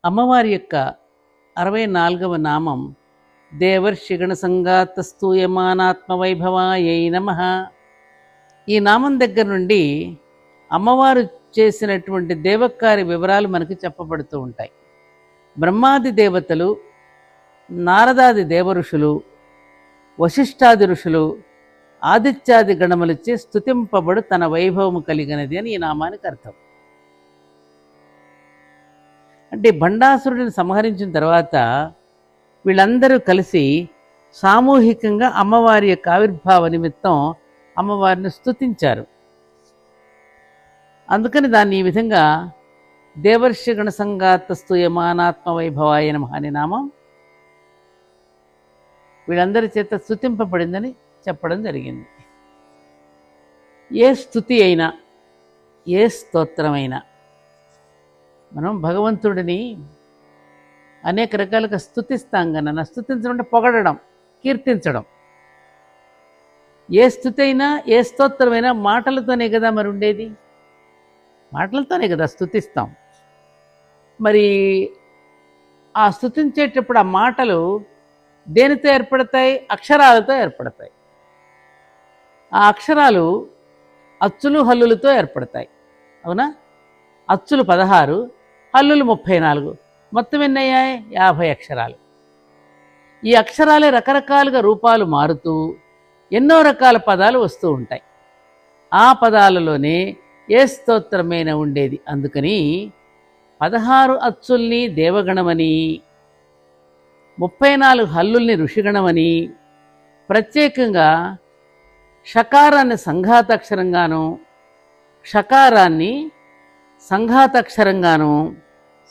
అమ్మవారి యొక్క 64వ నామం దేవర్షిగణ సంగాత స్తూయమానాత్మ వైభవాయై నమః. ఈ నామం దగ్గర నుండి అమ్మవారు చేసినటువంటి దేవకార్య వివరాలు మనకి చెప్పబడుతూ ఉంటాయి. బ్రహ్మాది దేవతలు, నారదాది దేవఋషులు, వశిష్ఠాది ఋషులు, ఆదిత్యాది గణములచే స్తుతింపబడు తన వైభవము కలిగినది అని ఈ నామానికి అర్థం. అంటే భండాసురుడిని సంహరించిన తర్వాత వీళ్ళందరూ కలిసి సామూహికంగా అమ్మవారి యొక్క ఆవిర్భావ నిమిత్తం అమ్మవారిని స్తుతించారు. అందుకని దాన్ని ఈ విధంగా దేవర్షిగణ సంగాత స్తూయమానాత్మ వైభవాయ నమః అనే నామం వీళ్ళందరి చేత స్తుతింపబడిందని చెప్పడం జరిగింది. ఏ స్తుతి అయినా, ఏ స్తోత్రమైనా మనం భగవంతుడిని అనేక రకాలుగా స్తుతిస్తాం కన్నా, స్తుతించడం అంటే పొగడడం, కీర్తించడం. ఏ స్తుతి అయినా, ఏ స్తోత్రమైనా మాటలతోనే కదా మరి ఉండేది, మాటలతోనే కదా స్తుతిస్తాం. మరి ఆ స్తుతించేటప్పుడు ఆ మాటలు దేనితో ఏర్పడతాయి? అక్షరాలతో ఏర్పడతాయి. ఆ అక్షరాలు అచ్చులు హల్లులతో ఏర్పడతాయి. అవునా? అచ్చులు 16, హల్లులు 34, మొత్తం ఎన్నయ్యాయి? 50 అక్షరాలు. ఈ అక్షరాలే రకరకాలుగా రూపాలు మారుతూ ఎన్నో రకాల పదాలు వస్తూ ఉంటాయి. ఆ పదాలలోనే ఏ స్తోత్రమైన ఉండేది. అందుకని 16 అచ్చుల్ని దేవగణమని, 34 హల్లుల్ని ఋషిగణమని, ప్రత్యేకంగా షకారాన్ని సంఘాతాక్షరంగాను, షకారాన్ని సంఘాతాక్షరంగాను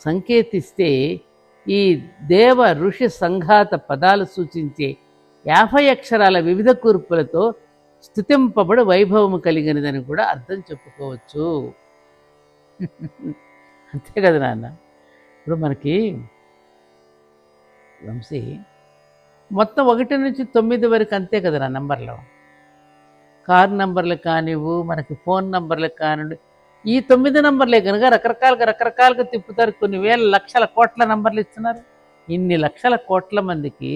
సంకేతిస్తే ఈ దేవ ఋషి సంఘాత పదాలు సూచించే 50 అక్షరాల వివిధ కూర్పులతో స్తుతింపబడి వైభవము కలిగినదని కూడా అర్థం చెప్పుకోవచ్చు. అంతే కదా నాన్న. ఇప్పుడు మనకి వంశీ మొత్తం 1 నుంచి 9 వరకు అంతే కదా నా నంబర్లో. కార్ నంబర్లు కానివ్వు, మనకి ఫోన్ నంబర్లు కానివ్వండి, ఈ 9 నంబర్లే కనుక రకరకాలుగా తిప్పుతారు. కొన్ని వేల లక్షల కోట్ల నంబర్లు ఇస్తున్నారు. ఇన్ని లక్షల కోట్ల మందికి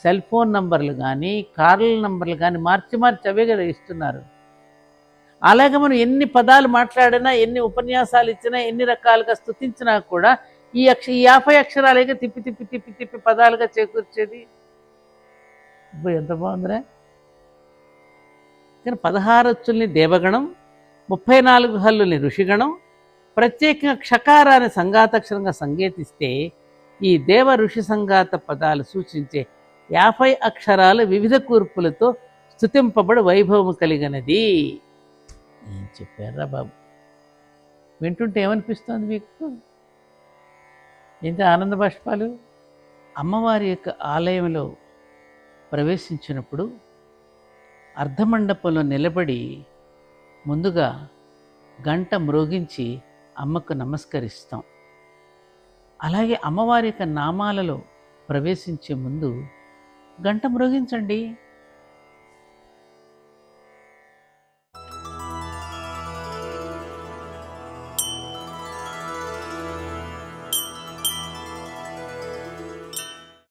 సెల్ ఫోన్ నంబర్లు కానీ, కార్ల నంబర్లు కానీ మార్చి అవే కదా ఇస్తున్నారు. అలాగే మనం ఎన్ని పదాలు మాట్లాడినా, ఎన్ని ఉపన్యాసాలు ఇచ్చినా, ఎన్ని రకాలుగా స్తుతించినా కూడా ఈ 50 అక్షరాలేగా తిప్పి పదాలుగా చేకూర్చేది. ఎంత బాగుందిరా. కానీ 16 అచ్చుల్ని దేవగణం, 34 హల్లుల్ని ఋషిగణం, ప్రత్యేకంగా క్షకారాన్ని సంఘాతాక్షరంగా సంకేతిస్తే ఈ దేవ ఋషి సంఘాత పదాలు సూచించే 50 అక్షరాలు వివిధ కూర్పులతో స్తుతింపబడి వైభవము కలిగినది. ఏం చెప్పారా బాబు. వింటుంటే ఏమనిపిస్తుంది మీకు? ఎంత ఆనంద బాష్పాలు. అమ్మవారి యొక్క ఆలయంలో ప్రవేశించినప్పుడు అర్ధమండపంలో నిలబడి ముందుగా గంట మ్రోగించి అమ్మకు నమస్కరిస్తాం. అలాగే అమ్మవారి యొక్క నామాలలో ప్రవేశించే ముందు గంట మ్రోగించండి.